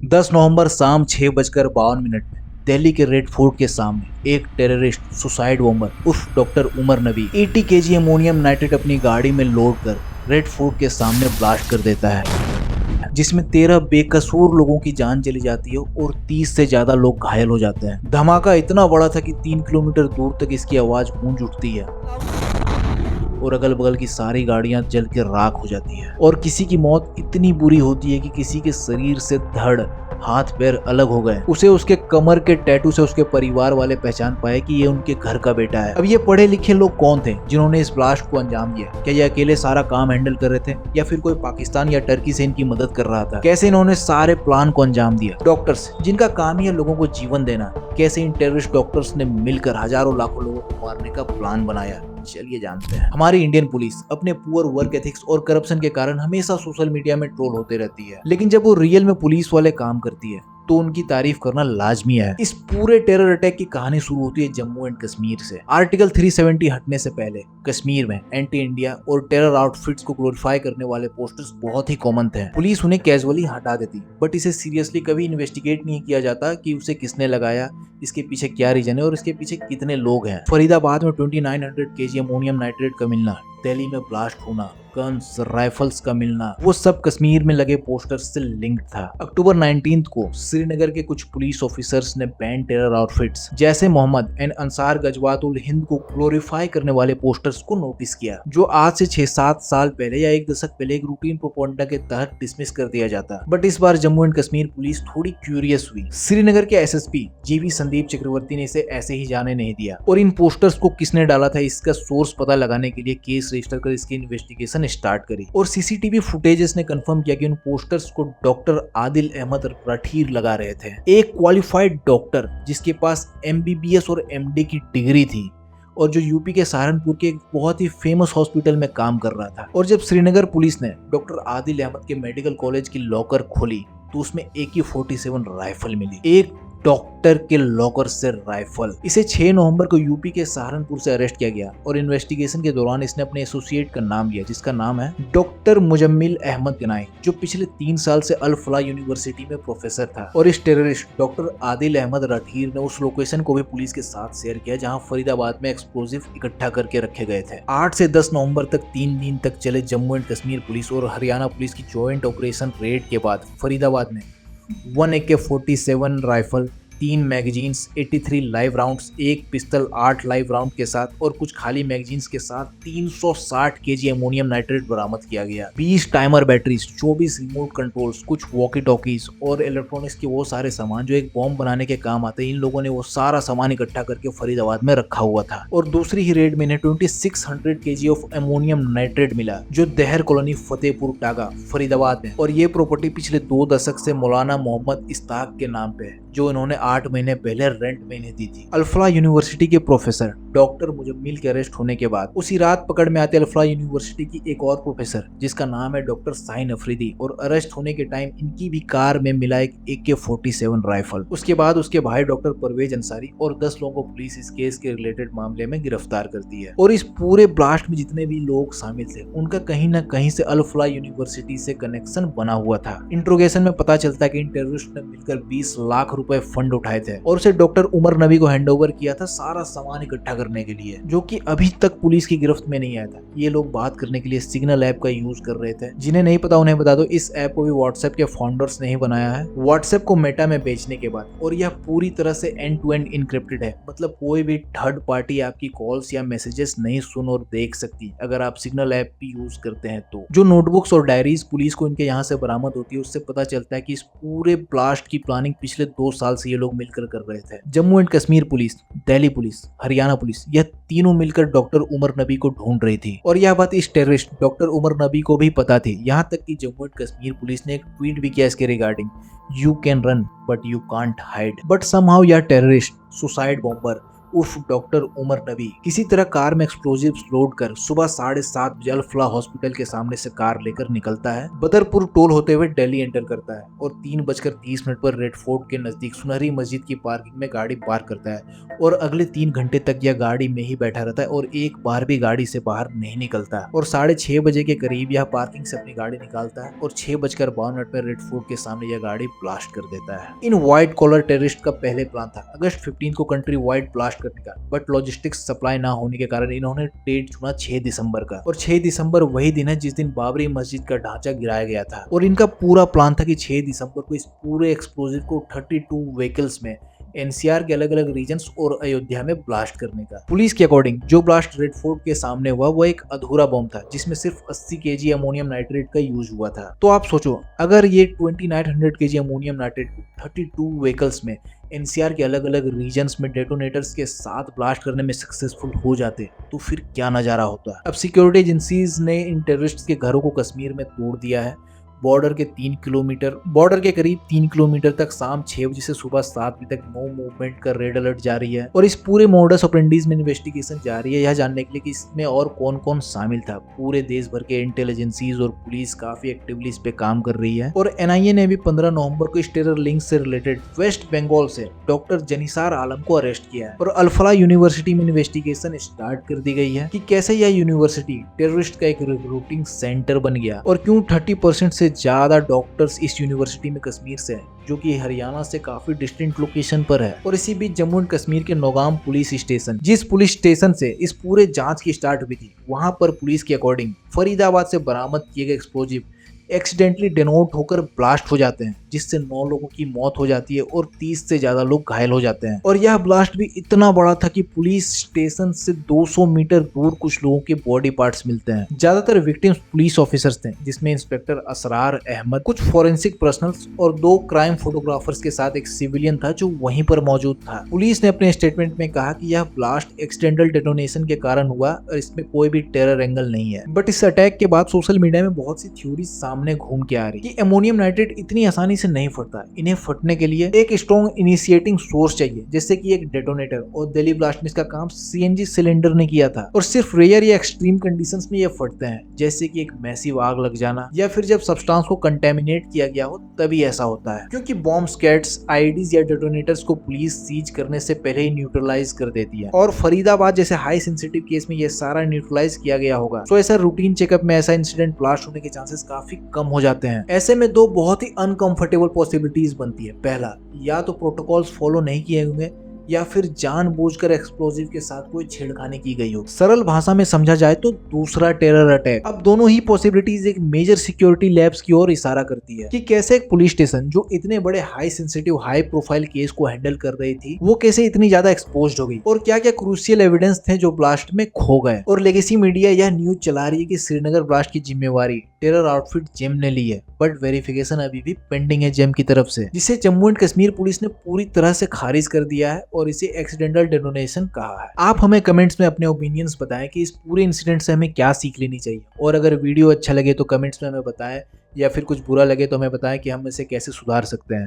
10 नवंबर शाम 6:52 में दिल्ली के रेड फोर्ट के सामने एक टेररिस्ट सुसाइड बॉम्बर उर्फ डॉक्टर उमर नबी 80 केजी अमोनियम नाइट्रेट अपनी गाड़ी में लोड कर रेड फोर्ट के सामने ब्लास्ट कर देता है, जिसमें 13 बेकसूर लोगों की जान चली जाती है और 30 से ज्यादा लोग घायल हो जाते हैं। धमाका इतना बड़ा था कि 3 किलोमीटर दूर तक इसकी आवाज गूंज उठती है और अगल बगल की सारी गाड़ियां जल के राख हो जाती है और किसी की मौत इतनी बुरी होती है कि किसी के शरीर से धड़ हाथ पैर अलग हो गए। उसे उसके कमर के टैटू से उसके परिवार वाले पहचान पाए कि ये उनके घर का बेटा है। अब ये पढ़े लिखे लोग कौन थे जिन्होंने इस ब्लास्ट को अंजाम दिया? क्या ये अकेले सारा काम हैंडल कर रहे थे या फिर कोई पाकिस्तान या टर्की से इनकी मदद कर रहा था? कैसे इन्होंने सारे प्लान को अंजाम दिया? डॉक्टर्स जिनका काम ही है लोगों को जीवन देना, कैसे इन टेररिस्ट डॉक्टर्स ने मिलकर हजारों लाखों लोगों को मारने का प्लान बनाया? चलिए जानते हैं। हमारी इंडियन पुलिस अपने पुअर वर्क एथिक्स और करप्शन के कारण हमेशा सोशल मीडिया में ट्रोल होते रहती है, लेकिन जब वो रियल में पुलिस वाले काम करती है तो उनकी तारीफ करना लाजमी है। इस पूरे टेरर अटैक की कहानी शुरू होती है जम्मू एंड कश्मीर से। आर्टिकल 370 हटने से पहले कश्मीर में एंटी इंडिया और टेरर आउटफिट्स को ग्लोरीफाई करने वाले पोस्टर्स बहुत ही कॉमन थे। पुलिस उन्हें कैजुअली हटा देती, बट इसे सीरियसली कभी इन्वेस्टिगेट नहीं किया जाता कि उसे किसने लगाया, इसके पीछे क्या रीजन है और इसके पीछे कितने लोग हैं। फरीदाबाद में 2900 केजी अमोनियम नाइट्रेट का मिलना, दिल्ली में ब्लास्ट होना, गन्स राइफल्स का मिलना, वो सब कश्मीर में लगे पोस्टर्स से लिंक्ड था। अक्टूबर 19 को श्रीनगर के कुछ पुलिस ऑफिसर्स ने बैन टेरर आउटफिट्स जैसे मोहम्मद एंड अंसार गजवात उल हिंद को ग्लोरीफाई करने वाले पोस्टर्स को नोटिस किया, जो आज से 6-7 साल पहले या 1 दशक पहले एक रूटीन प्रोपेगेंडा के तहत डिसमिस कर दिया जाता। बट इस बार जम्मू एंड कश्मीर पुलिस थोड़ी क्यूरियस हुई। श्रीनगर के एसएसपी जीवी संदीप चक्रवर्ती ने इसे ऐसे ही जाने नहीं दिया और इन पोस्टर्स को किसने डाला था इसका सोर्स पता लगाने के लिए केस रजिस्टर कर इसकी इन्वेस्टिगेशन स्टार्ट करी और सीसीटीवी फुटेजेस ने कंफर्म किया कि उन पोस्टर्स को डॉक्टर आदिल अहमद राठीर लगा रहे थे, एक क्वालिफाइड डॉक्टर जिसके पास एमबीबीएस और एमडी की डिग्री थी और जो यूपी के सहारनपुर के एक बहुत ही फेमस हॉस्पिटल में काम कर रहा था। और जब श्रीनगर पुलिस ने डॉक्टर आदिल अहमद के मेडिकल कॉलेज की लॉकर खोली तो उसमें AK-47 राइफल मिली, एक डॉक्टर के लॉकर से राइफल। इसे 6 नवंबर को यूपी के सहारनपुर से अरेस्ट किया गया और इन्वेस्टिगेशन के दौरान इसने अपने एसोसिएट का नाम लिया जिसका नाम है डॉक्टर मुजम्मिल अहमद गनाई, जो पिछले 3 साल से अल फलाह यूनिवर्सिटी में प्रोफेसर था। और इस टेररिस्ट डॉक्टर आदिल अहमद राठीर ने उस लोकेशन को भी पुलिस के साथ शेयर किया जहां फरीदाबाद में एक्सप्लोजिव इकट्ठा करके रखे गए थे। 8 से 10 नवंबर तक 3 दिन तक चले जम्मू एंड कश्मीर पुलिस और हरियाणा पुलिस की ज्वाइंट ऑपरेशन रेड के बाद फरीदाबाद में 1 AK-47 rifle, 3 magazines, 83 live rounds, एक पिस्टल 8 लाइव राउंड के साथ और कुछ खाली मैगजीन्स के साथ 360 केजी अमोनियम नाइट्रेट बरामद किया गया। 20 टाइमर बैटरीज, 24 रिमोट कंट्रोल्स, कुछ वॉकी टॉकीज और इलेक्ट्रॉनिक्स के वो सारे सामान जो एक बॉम्ब बनाने के काम आते हैं, इन लोगों ने वो सारा सामान इकट्ठा करके फरीदाबाद में रखा हुआ था। और दूसरी ही रेड में 2600 केजी ऑफ अमोनियम नाइट्रेट मिला जो there colony Fatehpur taiga Faridabad में, और ये प्रॉपर्टी पिछले 2 दशक से मौलाना मोहम्मद इस्ताक के नाम पे है जो इन्होंने 8 महीने पहले रेंट में इन्हें दी थी। अल्फला यूनिवर्सिटी के प्रोफेसर डॉक्टर मुजम्मिल के अरेस्ट होने के बाद उसी रात पकड़ में आते अल्फला यूनिवर्सिटी की एक और प्रोफेसर जिसका नाम है डॉक्टर साइन अफरीदी, और अरेस्ट होने के टाइम इनकी भी कार में मिला एक AK-47 राइफल। उसके बाद उसके भाई डॉक्टर परवेज अंसारी और 10 लोगों को पुलिस इस केस के रिलेटेड मामले में गिरफ्तार करती है। और इस पूरे ब्लास्ट में जितने भी लोग शामिल थे उनका कहीं न कहीं से अल्फला यूनिवर्सिटी से कनेक्शन बना हुआ था। इंट्रोगेशन में पता चलता है कि इन टेररिस्ट ने मिलकर 20 लाख रुपए फंड उठाए थे और उसे डॉक्टर उमर नबी को हैंडओवर किया था सारा सामान इकट्ठा करने के लिए, जो कि अभी तक पुलिस की गिरफ्त में नहीं आया था। ये लोग बात करने के लिए सिग्नल ऐप का यूज कर रहे थे। जिन्हें नहीं पता उन्हें बता दो, इस ऐप को भी व्हाट्सएप के फाउंडर्स ने ही बनाया है व्हाट्सएप को मेटा में बेचने के बाद, और यह पूरी तरह से एंड टू एंड इनक्रिप्टेड है। मतलब कोई भी थर्ड पार्टी आपकी कॉल्स या मैसेजेस नहीं सुन और देख सकती अगर आप सिग्नल ऐप भी यूज करते हैं तो। जो नोटबुक्स और डायरीज पुलिस को इनके यहाँ से बरामद होती है उससे पता चलता है कि इस पूरे ब्लास्ट की प्लानिंग पिछले 2 साल से ये लोग मिलकर कर रहे थे। Jammu and Kashmir police, Delhi police, Haryana police, यह तीनों मिलकर डॉक्टर उमर नबी को ढूंढ रही थी और यह बात इस टेररिस्ट डॉक्टर उमर नबी को भी पता थी। यहाँ तक कि जम्मू एंड कश्मीर पुलिस ने एक ट्वीट भी किया इसके regarding, you can run but you can't hide. But somehow यह टेररिस्ट सुसाइड बॉम्बर उर्फ डॉक्टर उमर नबी किसी तरह कार में एक्सप्लोजिव्स लोड कर सुबह 7:30 बजे अल-फलाह हॉस्पिटल के सामने से कार लेकर निकलता है, बदरपुर टोल होते हुए दिल्ली एंटर करता है और 3:30 पर रेड फोर्ट के नजदीक सुनहरी मस्जिद की पार्किंग में गाड़ी पार्क करता है और अगले 3 घंटे तक यह गाड़ी में ही बैठा रहता है और एक बार भी गाड़ी से बाहर नहीं निकलता और 6:30 बजे के करीब यह पार्किंग से अपनी गाड़ी निकालता है और 6:52 पर रेड फोर्ट के सामने यह गाड़ी ब्लास्ट कर देता है। इन व्हाइट कॉलर टेररिस्ट का पहले प्लान था अगस्त 15 को कंट्री वाइड ब्लास्ट करने का, बट लॉजिस्टिक्स सप्लाई ना होने के कारण इन्होंने डेट चुना 6 दिसंबर का और 6 दिसंबर वही दिन है जिस दिन बाबरी मस्जिद का ढांचा गिराया गया था और इनका पूरा प्लान था कि 6 दिसंबर को इस पूरे एक्सप्लोजिव को 32 व्हीकल्स में एनसीआर के अलग अलग रीजन्स और अयोध्या में ब्लास्ट करने का। पुलिस के अकॉर्डिंग जो ब्लास्ट रेड फोर्ट के सामने हुआ वो एक अधूरा बम था जिसमें सिर्फ 80 केजी अमोनियम नाइट्रेट का यूज हुआ था। तो आप सोचो अगर ये 2900 केजी अमोनियम नाइट्रेट 32 व्हीकल्स में एनसीआर के अलग अलग रीजन्स में डेटोनेटर्स के साथ ब्लास्ट करने में सक्सेसफुल हो जाते तो फिर क्या नजारा होता। अब सिक्योरिटी एजेंसीज ने इन टेररिस्ट के घरों को कश्मीर में तोड़ दिया है। बॉर्डर के करीब 3 किलोमीटर तक शाम 6 बजे से सुबह 7 बजे तक नो मूवमेंट का रेड अलर्ट जारी है और इस पूरे मोडस ऑपरेंडीज में इन्वेस्टिगेशन जारी है यह जानने के लिए कि इसमें और कौन कौन शामिल था। पूरे देश भर के इंटेल एजेंसीज और पुलिस काफी एक्टिवली इस पे काम कर रही है और एनआईए ने भी 15 नवंबर को इस टेरर लिंक से रिलेटेड वेस्ट बंगाल से डॉक्टर जनीसार आलम को अरेस्ट किया है और अल-फलाह यूनिवर्सिटी में इन्वेस्टिगेशन स्टार्ट कर दी गई है कि कैसे यह यूनिवर्सिटी टेररिस्ट का एक रिक्रूटिंग सेंटर बन गया और क्यों 30% से ज्यादा डॉक्टर्स इस यूनिवर्सिटी में कश्मीर से हैं जो कि हरियाणा से काफी डिस्टेंट लोकेशन पर है। और इसी बीच जम्मू एंड कश्मीर के नौगाम पुलिस स्टेशन, जिस पुलिस स्टेशन से इस पूरे जांच की स्टार्ट हुई थी, वहां पर पुलिस के अकॉर्डिंग फरीदाबाद से बरामद किए गए एक्सप्लोजिव एक्सीडेंटली डेनोट होकर ब्लास्ट हो जाते हैं जिससे 9 लोगों की मौत हो जाती है और 30 से ज्यादा लोग घायल हो जाते हैं। और यह ब्लास्ट भी इतना बड़ा था कि पुलिस स्टेशन से 200 मीटर दूर कुछ लोगों के बॉडी पार्ट्स मिलते हैं। ज्यादातर विक्टिम्स पुलिस ऑफिसर्स थे जिसमें इंस्पेक्टर असरार अहमद, कुछ फोरेंसिक पर्सनल्स और 2 क्राइम फोटोग्राफर्स के साथ एक सिविलियन था जो वहीं पर मौजूद था। पुलिस ने अपने स्टेटमेंट में कहा कि यह ब्लास्ट एक्सीडेंटल डेटोनेशन के कारण हुआ और इसमें कोई भी टेरर एंगल नहीं है। बट इस अटैक के बाद सोशल मीडिया में बहुत सी थ्योरी सामने घूम के आ रही कि अमोनियम नाइट्रेट इतनी आसानी से नहीं फटता, इन्हें फटने के लिए एक स्ट्रॉन्ग इनिशिएटिंग सोर्स चाहिए जैसे कि एक डेटोनेटर और दिल्ली ब्लास्ट में इसका काम सीएनजी सिलेंडर ने किया था और सिर्फ रेयर या एक्सट्रीम कंडीशंस में ये फटते हैं जैसे कि एक मैसिव आग लग जाना या फिर जब सब्सटेंस को कंटेमिनेट किया गया हो तभी ऐसा होता है क्योंकि बॉम्ब स्कैट्स, आईडीज या डेटोनेटर्स को पुलिस सीज करने से पहले ही न्यूट्रलाइज कर देती है और फरीदाबाद जैसे हाई सेंसिटिव केस में ये सारा न्यूट्रलाइज किया गया होगा। तो ऐसा रूटीन चेकअप में ऐसा इंसिडेंट ब्लास्ट होने के चांसेस काफी कम हो जाते हैं। ऐसे में 2 बहुत ही अनकंफर्टेबल पॉसिबिलिटीज बनती है। पहला, या तो प्रोटोकॉल्स फॉलो नहीं किए होंगे या फिर जानबूझकर एक्सप्लोजिव के साथ कोई छेड़खानी की गई हो। सरल भाषा में समझा जाए तो दूसरा टेरर अटैक। अब दोनों ही पॉसिबिलिटीज एक मेजर सिक्योरिटी लैब्स की ओर इशारा करती है कि कैसे एक पुलिस स्टेशन जो इतने बड़े high sensitive high profile case को हैंडल कर रही थी वो कैसे इतनी ज्यादा एक्सपोज्ड हो गई और क्या क्या क्रूशियल एविडेंस थे जो ब्लास्ट में खो गए। और लेगेसी मीडिया यह न्यूज चला रही है कि श्रीनगर ब्लास्ट की जिम्मेवारी टेरर आउटफिट जेम ने ली है, बट वेरिफिकेशन अभी भी पेंडिंग है जेम की तरफ से, जिसे जम्मू एंड कश्मीर पुलिस ने पूरी तरह से खारिज कर दिया है और इसे एक्सीडेंटल डेटोनेशन कहा है। आप हमें कमेंट्स में अपने ओपिनियंस बताएं कि इस पूरे इंसिडेंट से हमें क्या सीख लेनी चाहिए और अगर वीडियो अच्छा लगे तो कमेंट्स में हमें बताएं या फिर कुछ बुरा लगे तो हमें बताएं कि हम इसे कैसे सुधार सकते हैं।